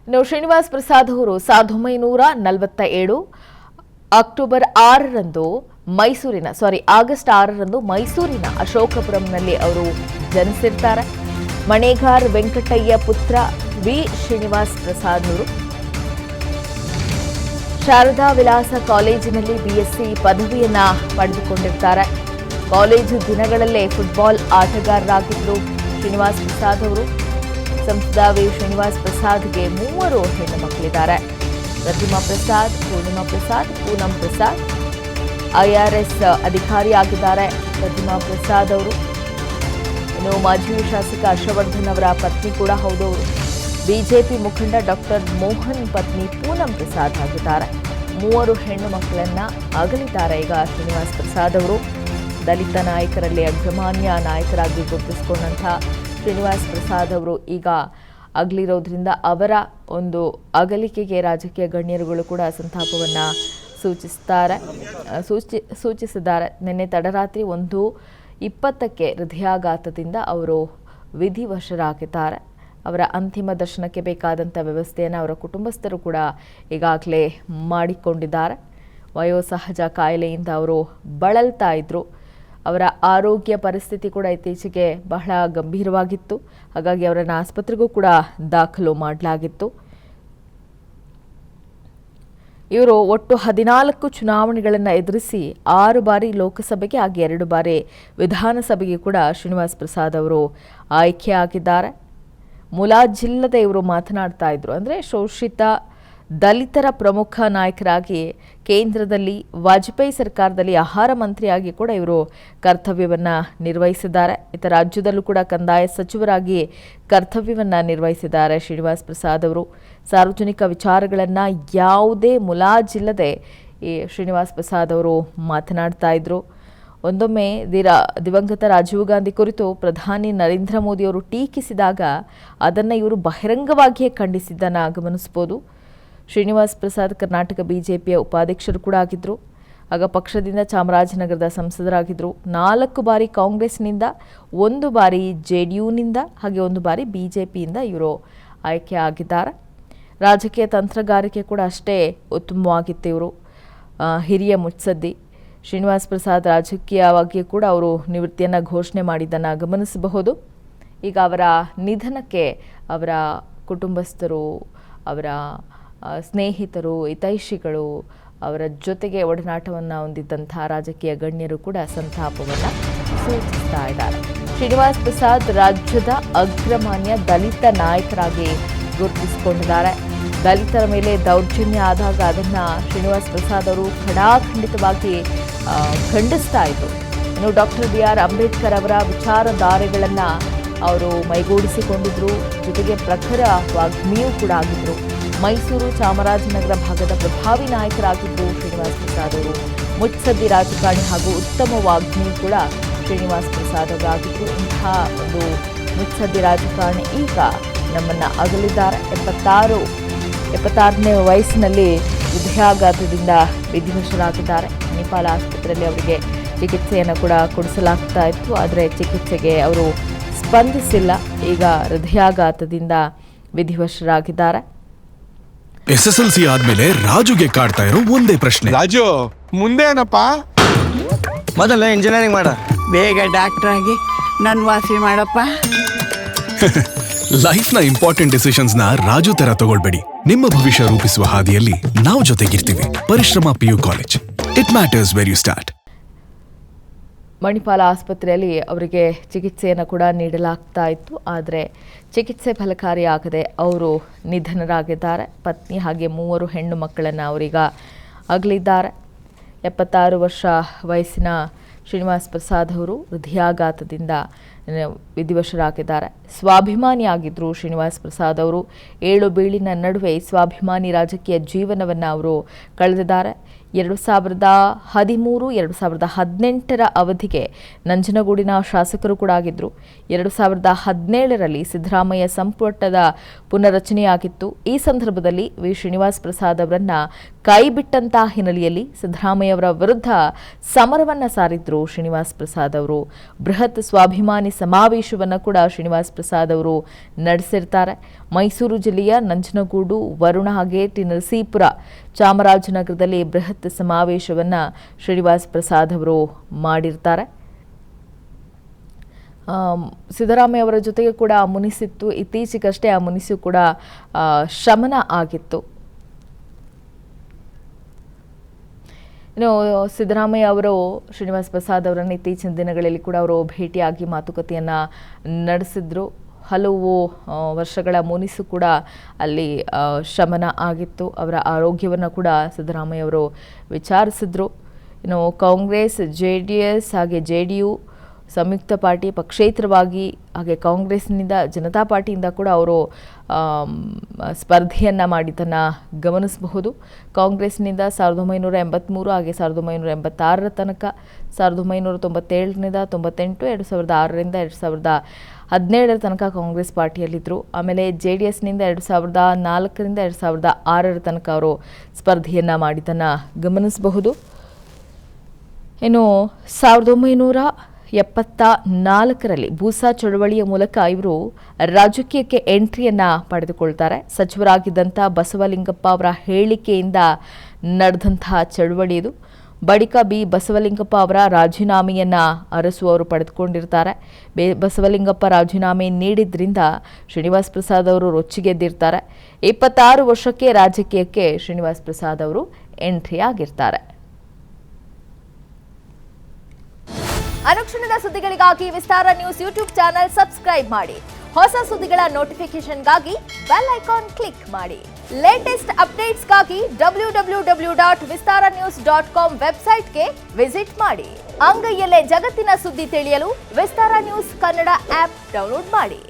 ಇನ್ನು ಶ್ರೀನಿವಾಸ್ ಪ್ರಸಾದ್ ಅವರು 1947 ಆಗಸ್ಟ್ 6ರಂದು ಮೈಸೂರಿನ ಅಶೋಕಪುರಂನಲ್ಲಿ ಅವರು ಜನಿಸಿರ್ತಾರೆ. ಮಣೇಗಾರ್ ವೆಂಕಟಯ್ಯ ಪುತ್ರ ವಿ ಶ್ರೀನಿವಾಸ್ ಪ್ರಸಾದ್ ಅವರು ಶಾರದಾ ವಿಲಾಸ ಕಾಲೇಜಿನಲ್ಲಿ ಬಿಎಸ್ಸಿ ಪದವಿಯನ್ನ ಪಡೆದುಕೊಂಡಿರ್ತಾರೆ. ಕಾಲೇಜು ದಿನಗಳಲ್ಲೇ ಫುಟ್ಬಾಲ್ ಆಟಗಾರರಾಗಿದ್ದರು ಶ್ರೀನಿವಾಸ್ ಪ್ರಸಾದ್ ಅವರು. ಸಂಸದ ವಿ ಶ್ರೀನಿವಾಸ್ ಪ್ರಸಾದ್ಗೆ 3 ಹೆಣ್ಣು ಮಕ್ಕಳಿದ್ದಾರೆ. ಪ್ರತಿಮಾ ಪ್ರಸಾದ್, ಪೂರ್ಣಿಮಾ ಪ್ರಸಾದ್, ಪೂನಂ ಪ್ರಸಾದ್. IRS ಅಧಿಕಾರಿಯಾಗಿದ್ದಾರೆ ಪ್ರತಿಮಾ ಪ್ರಸಾದ್ ಅವರು. ಇನ್ನು ಮಾಜಿ ಶಾಸಕ ಹರ್ಷವರ್ಧನ್ ಅವರ ಪತ್ನಿ ಕೂಡ ಹೌದು ಅವರು. ಬಿಜೆಪಿ ಮುಖಂಡ ಡಾಕ್ಟರ್ ಮೋಹನ್ ಪತ್ನಿ ಪೂನಂ ಪ್ರಸಾದ್ ಆಗಿದ್ದಾರೆ. 3 ಹೆಣ್ಣು ಮಕ್ಕಳನ್ನ ಅಗಲಿದ್ದಾರೆ ಈಗ ಶ್ರೀನಿವಾಸ್ ಪ್ರಸಾದ್ ಅವರು. ದಲಿತ ನಾಯಕರಲ್ಲಿ ಅಗ್ರಮಾನ್ಯ ನಾಯಕರಾಗಿ ಗುರುತಿಸಿಕೊಂಡಂತಹ ಶ್ರೀನಿವಾಸ್ ಪ್ರಸಾದ್ ಅವರು ಈಗ ಅಗಲಿರೋದ್ರಿಂದ ಅವರ ಒಂದು ಅಗಲಿಕೆಗೆ ರಾಜಕೀಯ ಗಣ್ಯರುಗಳು ಕೂಡ ಸಂತಾಪವನ್ನು ಸೂಚಿಸಿದ್ದಾರೆ. ನಿನ್ನೆ ತಡರಾತ್ರಿ 1:20ಕ್ಕೆ ಹೃದಯಾಘಾತದಿಂದ ಅವರು ವಿಧಿವಶರಾಗಿದ್ದಾರೆ. ಅವರ ಅಂತಿಮ ದರ್ಶನಕ್ಕೆ ಬೇಕಾದಂಥ ವ್ಯವಸ್ಥೆಯನ್ನು ಅವರ ಕುಟುಂಬಸ್ಥರು ಕೂಡ ಈಗಾಗಲೇ ಮಾಡಿಕೊಂಡಿದ್ದಾರೆ. ವಯೋಸಹಜ ಕಾಯಿಲೆಯಿಂದ ಅವರು ಬಳಲ್ತಾ ಇದ್ರು. ಅವರ ಆರೋಗ್ಯ ಪರಿಸ್ಥಿತಿ ಕೂಡ ಇತ್ತೀಚೆಗೆ ಬಹಳ ಗಂಭೀರವಾಗಿತ್ತು. ಹಾಗಾಗಿ ಅವರನ್ನು ಆಸ್ಪತ್ರೆಗೂ ಕೂಡ ದಾಖಲು ಮಾಡಲಾಗಿತ್ತು. ಇವರು ಒಟ್ಟು 14 ಚುನಾವಣೆಗಳನ್ನು ಎದುರಿಸಿ 6 ಬಾರಿ ಲೋಕಸಭೆಗೆ ಹಾಗೆ 2 ಬಾರಿ ವಿಧಾನಸಭೆಗೆ ಕೂಡ ಶ್ರೀನಿವಾಸ್ ಪ್ರಸಾದ್ ಅವರು ಆಯ್ಕೆಯಾಗಿದ್ದಾರೆ. ಮುಲಾಜಿಲ್ಲದೆ ಇವರು ಮಾತನಾಡ್ತಾ ಇದ್ರು. ಅಂದರೆ ಶೋಷಿತ ದಲಿತರ ಪ್ರಮುಖ ನಾಯಕರಾಗಿ ಕೇಂದ್ರದಲ್ಲಿ ವಾಜಪೇಯಿ ಸರ್ಕಾರದಲ್ಲಿ ಆಹಾರ ಮಂತ್ರಿಯಾಗಿ ಕೂಡ ಇವರು ಕರ್ತವ್ಯವನ್ನು ನಿರ್ವಹಿಸಿದ್ದಾರೆ. ಇತರ ರಾಜ್ಯದಲ್ಲೂ ಕೂಡ ಕಂದಾಯ ಸಚಿವರಾಗಿ ಕರ್ತವ್ಯವನ್ನು ನಿರ್ವಹಿಸಿದ್ದಾರೆ ಶ್ರೀನಿವಾಸ್ ಪ್ರಸಾದ್ ಅವರು. ಸಾರ್ವಜನಿಕ ವಿಚಾರಗಳನ್ನು ಯಾವುದೇ ಮುಲಾಜಿಲ್ಲದೆ ಈ ಶ್ರೀನಿವಾಸ್ ಪ್ರಸಾದ್ ಅವರು ಮಾತನಾಡ್ತಾ ಇದ್ರು. ಒಂದೊಮ್ಮೆ ದಿವಂಗತ ರಾಜೀವ್ ಗಾಂಧಿ ಕುರಿತು ಪ್ರಧಾನಿ ನರೇಂದ್ರ ಮೋದಿ ಅವರು ಟೀಕಿಸಿದಾಗ ಅದನ್ನು ಇವರು ಬಹಿರಂಗವಾಗಿಯೇ ಖಂಡಿಸಿದ್ದನ್ನು ಗಮನಿಸಬಹುದು. ಶ್ರೀನಿವಾಸ್ ಪ್ರಸಾದ್ ಕರ್ನಾಟಕ ಬಿಜೆಪಿಯ ಉಪಾಧ್ಯಕ್ಷರು ಕೂಡ ಆಗಿದ್ದರು. ಆಗ ಪಕ್ಷದಿಂದ ಚಾಮರಾಜನಗರದ ಸಂಸದರಾಗಿದ್ದರು. 4 ಬಾರಿ ಕಾಂಗ್ರೆಸ್ನಿಂದ, 1 ಬಾರಿ JDUನಿಂದ ಹಾಗೆ 1 ಬಾರಿ ಬಿಜೆಪಿಯಿಂದ ಇವರು ಆಯ್ಕೆ ಆಗಿದ್ದಾರೆ. ರಾಜಕೀಯ ತಂತ್ರಗಾರಿಕೆ ಕೂಡ ಅಷ್ಟೇ ಉತ್ತಮವಾಗಿತ್ತು. ಇವರು ಹಿರಿಯ ಮುತ್ಸದ್ದಿ. ಶ್ರೀನಿವಾಸ್ ಪ್ರಸಾದ್ ರಾಜಕೀಯವಾಗಿ ಕೂಡ ಅವರು ನಿವೃತ್ತಿಯನ್ನು ಘೋಷಣೆ ಮಾಡಿದ್ದನ್ನು ಗಮನಿಸಬಹುದು. ಈಗ ಅವರ ನಿಧನಕ್ಕೆ ಅವರ ಕುಟುಂಬಸ್ಥರು, ಅವರ ಸ್ನೇಹಿತರು, ಹಿತೈಷಿಗಳು, ಅವರ ಜೊತೆಗೆ ಒಡನಾಟವನ್ನು ಹೊಂದಿದ್ದಂಥ ರಾಜಕೀಯ ಗಣ್ಯರು ಕೂಡ ಸಂತಾಪವನ್ನು ಸೂಚಿಸ್ತಾ ಇದ್ದಾರೆ. ಶ್ರೀನಿವಾಸ್ ಪ್ರಸಾದ್ ರಾಜ್ಯದ ಅಗ್ರಮಾನ್ಯ ದಲಿತ ನಾಯಕರಾಗಿ ಗುರುತಿಸಿಕೊಂಡಿದ್ದಾರೆ. ದಲಿತರ ಮೇಲೆ ದೌರ್ಜನ್ಯ ಆದಾಗ ಅದನ್ನು ಶ್ರೀನಿವಾಸ್ ಪ್ರಸಾದ್ ಅವರು ಖಡಾಖಂಡಿತವಾಗಿ ಖಂಡಿಸ್ತಾ ಇದ್ರು. ಇನ್ನು ಡಾಕ್ಟರ್ BR ಅಂಬೇಡ್ಕರ್ ಅವರ ವಿಚಾರಧಾರೆಗಳನ್ನು ಅವರು ಮೈಗೂಡಿಸಿಕೊಂಡಿದ್ರು. ಜೊತೆಗೆ ಪ್ರಖರ ವಾಗ್ಮಿಯೂ ಕೂಡ ಆಗಿದ್ರು. ಮೈಸೂರು, ಚಾಮರಾಜನಗರ ಭಾಗದ ಪ್ರಭಾವಿ ನಾಯಕರಾಗಿದ್ದರು ಶ್ರೀನಿವಾಸ್ ಪ್ರಸಾದ್ ಅವರು. ಮುತ್ಸದ್ದಿ ರಾಜಕಾರಣಿ ಹಾಗೂ ಉತ್ತಮ ವಾಗ್ಮಿ ಕೂಡ ಶ್ರೀನಿವಾಸ್ ಪ್ರಸಾದ್ ಅವರಾಗಿದ್ದರು. ಇಂತಹ ಒಂದು ಮುತ್ಸದ್ದಿ ರಾಜಕಾರಣಿ ಈಗ ನಮ್ಮನ್ನು ಅಗಲಿದ್ದಾರೆ. 76ನೇ ವಯಸ್ಸಿನಲ್ಲಿ ಹೃದಯಾಘಾತದಿಂದ ವಿಧಿವಶರಾಗಿದ್ದಾರೆ. ಮಣಿಪಾಲ ಆಸ್ಪತ್ರೆಯಲ್ಲಿ ಅವರಿಗೆ ಚಿಕಿತ್ಸೆಯನ್ನು ಕೂಡ ಕೊಡಿಸಲಾಗ್ತಾ ಇತ್ತು. ಆದರೆ ಚಿಕಿತ್ಸೆಗೆ ಅವರು ಸ್ಪಂದಿಸಿಲ್ಲ. ಈಗ ಹೃದಯಾಘಾತದಿಂದ ವಿಧಿವಶರಾಗಿದ್ದಾರೆ. SSLC ಆದ್ಮೇಲೆ ರಾಜುಗೆ ಕಾಡ್ತಾ ಇರೋ ಒಂದೇ ಪ್ರಶ್ನೆ, ರಾಜು ಮುಂದೆ ಏನಪ್ಪ? ಮೊದಲು ಇಂಜಿನಿಯರಿಂಗ್ ಮಾಡ, ಬೇಗ ಡಾಕ್ಟರ್ ಆಗಿ ನನ್ನ ವಾಸಿ ಮಾಡಪ್ಪ. ಲೈಫ್ನ ಇಂಪಾರ್ಟೆಂಟ್ ಡಿಸಿಷನ್ಸ್ ನ ರಾಜು ತರ ತಗೊಳ್ಬೇಡಿ. ನಿಮ್ಮ ಭವಿಷ್ಯ ರೂಪಿಸುವ ಹಾದಿಯಲ್ಲಿ ನಾವು ಜೊತೆಗಿರ್ತೀವಿ. ಪರಿಶ್ರಮ PU college, it matters where you start. Manipal ಆಸ್ಪತ್ರೆಯಲ್ಲಿ ಅವರಿಗೆ ಚಿಕಿತ್ಸೆಯನ್ನು ಕೂಡ ನೀಡಲಾಗ್ತಾ ಇತ್ತು. ಆದರೆ ಚಿಕಿತ್ಸೆ ಫಲಕಾರಿಯಾಗದೆ ಅವರು ನಿಧನರಾಗಿದ್ದಾರೆ. ಪತ್ನಿ ಹಾಗೆ 3 ಹೆಣ್ಣು ಮಕ್ಕಳನ್ನು ಅವರೀಗ ಅಗಲಿದ್ದಾರೆ. 76 ವರ್ಷ ವಯಸ್ಸಿನ ಶ್ರೀನಿವಾಸ್ ಪ್ರಸಾದ್ ಅವರು ಹೃದಯಾಘಾತದಿಂದ ವಿಧಿವಶರಾಗಿದ್ದಾರೆ. ಸ್ವಾಭಿಮಾನಿಯಾಗಿದ್ದರು ಶ್ರೀನಿವಾಸ್ ಪ್ರಸಾದ್ ಅವರು. 7 ಬೀಳಿನ ನಡುವೆ ಸ್ವಾಭಿಮಾನಿ ರಾಜಕೀಯ ಜೀವನವನ್ನು ಅವರು ಕಳೆದಿದ್ದಾರೆ. 2013-2018 ಅವಧಿಗೆ ನಂಜನಗೂಡಿನ ಶಾಸಕರು ಕೂಡ ಆಗಿದ್ದರು. 2017ರಲ್ಲಿ ಸಿದ್ದರಾಮಯ್ಯ ಸಂಪುಟದ ಪುನರಚನೆಯಾಗಿತ್ತು. ಈ ಸಂದರ್ಭದಲ್ಲಿ ವಿ ಶ್ರೀನಿವಾಸ್ ಪ್ರಸಾದ್ ಅವರನ್ನ ಕೈಬಿಟ್ಟಂತಹ ಹಿನ್ನೆಲೆಯಲ್ಲಿ ಸಿದ್ದರಾಮಯ್ಯ ಅವರ ವಿರುದ್ಧ ಸಮರವನ್ನ ಸಾರಿದ್ರು ಶ್ರೀನಿವಾಸ್ ಪ್ರಸಾದ್ ಅವರು. ಬೃಹತ್ ಸ್ವಾಭಿಮಾನಿ ಸಮಾವೇಶವನ್ನು ಕೂಡ ಶ್ರೀನಿವಾಸ್ ಪ್ರಸಾದ್ ಅವರು ನಡೆಸಿರ್ತಾರೆ. ಮೈಸೂರು ಜಿಲ್ಲೆಯ ನಂಜನಗೂಡು, ವರುಣ ಹಾಗೆ ನರಸೀಪುರ, ಚಾಮರಾಜನಗರದಲ್ಲಿ ಬೃಹತ್ ಸಮಾವೇಶವನ್ನು ಶ್ರೀನಿವಾಸ್ ಪ್ರಸಾದ್ ಅವರು ಮಾಡಿರ್ತಾರೆ. ಸಿದ್ದರಾಮಯ್ಯ ಅವರ ಜೊತೆಗೆ ಕೂಡ ಮುನಿಸಿತ್ತು. ಇತ್ತೀಚೆಗಷ್ಟೇ ಆ ಮುನಿಸು ಕೂಡ ಶಮನ ಆಗಿತ್ತು. ಇನ್ನು ಸಿದ್ದರಾಮಯ್ಯ ಅವರು ಶ್ರೀನಿವಾಸ್ ಪ್ರಸಾದ್ ಅವರನ್ನು ಇತ್ತೀಚಿನ ದಿನಗಳಲ್ಲಿ ಕೂಡ ಅವರು ಭೇಟಿಯಾಗಿ ಮಾತುಕತೆಯನ್ನು ನಡೆಸಿದ್ರು. ಹಲವು ವರ್ಷಗಳ ಮುನಿಸು ಕೂಡ ಅಲ್ಲಿ ಶಮನ ಆಗಿತ್ತು. ಅವರ ಆರೋಗ್ಯವನ್ನು ಕೂಡ ಸಿದ್ದರಾಮಯ್ಯ ಅವರು ವಿಚಾರಿಸಿದ್ರು. ಇನ್ನು ಕಾಂಗ್ರೆಸ್, JDS ಹಾಗೆ JDU ಸಂಯುಕ್ತ ಪಾರ್ಟಿ ಪಕ್ಷೇತರವಾಗಿ, ಹಾಗೆ ಕಾಂಗ್ರೆಸ್ನಿಂದ, ಜನತಾ ಪಾರ್ಟಿಯಿಂದ ಕೂಡ ಅವರು ಸ್ಪರ್ಧೆಯನ್ನು ಮಾಡಿದ್ದನ್ನು ಗಮನಿಸಬಹುದು. ಕಾಂಗ್ರೆಸ್ನಿಂದ 1983 ಹಾಗೆ 1986 ತನಕ, 1997ರಿಂದ 98, 2006ರಿಂದ 2017 ತನಕ ಕಾಂಗ್ರೆಸ್ ಪಾರ್ಟಿಯಲ್ಲಿದ್ದರು. ಆಮೇಲೆ JDSನಿಂದ 2004ರಿಂದ 2006 ತನಕ ಅವರು ಸ್ಪರ್ಧೆಯನ್ನು ಮಾಡಿದ್ದನ್ನು ಗಮನಿಸಬಹುದು. ಇನ್ನು 1974ರಲ್ಲಿ ಬೂಸಾ ಚಳವಳಿಯ ಮೂಲಕ ಇವರು ರಾಜಕೀಯಕ್ಕೆ ಎಂಟ್ರಿಯನ್ನು ಪಡೆದುಕೊಳ್ತಾರೆ. ಸಚಿವರಾಗಿದ್ದಂಥ ಬಸವಲಿಂಗಪ್ಪ ಅವರ ಹೇಳಿಕೆಯಿಂದ ನಡೆದಂತಹ ಚಳವಳಿ ಇದು. ಬಳಿಕ ಬಸವಲಿಂಗಪ್ಪ ಅವರ ರಾಜೀನಾಮೆಯನ್ನು ಅರಸು ಅವರು ಪಡೆದುಕೊಂಡಿರ್ತಾರೆ. ಬಸವಲಿಂಗಪ್ಪ ರಾಜೀನಾಮೆ ನೀಡಿದ್ರಿಂದ ಶ್ರೀನಿವಾಸ್ ಪ್ರಸಾದ್ ಅವರು ರೊಚ್ಚಿಗೆದ್ದಿರ್ತಾರೆ. 26 ವರ್ಷಕ್ಕೆ ರಾಜಕೀಯಕ್ಕೆ ಶ್ರೀನಿವಾಸ್ ಪ್ರಸಾದ್ ಅವರು ಎಂಟ್ರಿ ಆಗಿರ್ತಾರೆ. ಅನುಕ್ಷಣದ ಸುದ್ದಿಗಳಿಗಾಗಿ ವಿಸ್ತಾರ ನ್ಯೂಸ್ ಯೂಟ್ಯೂಬ್ ಚಾನೆಲ್ ಸಬ್ಸ್ಕ್ರೈಬ್ ಮಾಡಿ. ಹೊಸ ಸುದ್ದಿಗಳ ನೋಟಿಫಿಕೇಶನ್ಗಾಗಿ ಬೆಲ್ ಐಕಾನ್ ಕ್ಲಿಕ್ ಮಾಡಿ. ಲೇಟೆಸ್ಟ್ ಅಪ್ಡೇಟ್ಸ್ಗಾಗಿ www.vistaranews.com ವೆಬ್ಸೈಟ್ಗೆ ವಿಸಿಟ್ ಮಾಡಿ. ಅಂಗೈಯಲ್ಲೇ ಜಗತ್ತಿನ ಸುದ್ದಿ ತಿಳಿಯಲು ವಿಸ್ತಾರ ನ್ಯೂಸ್ ಕನ್ನಡ ಆಪ್ ಡೌನ್ಲೋಡ್ ಮಾಡಿ.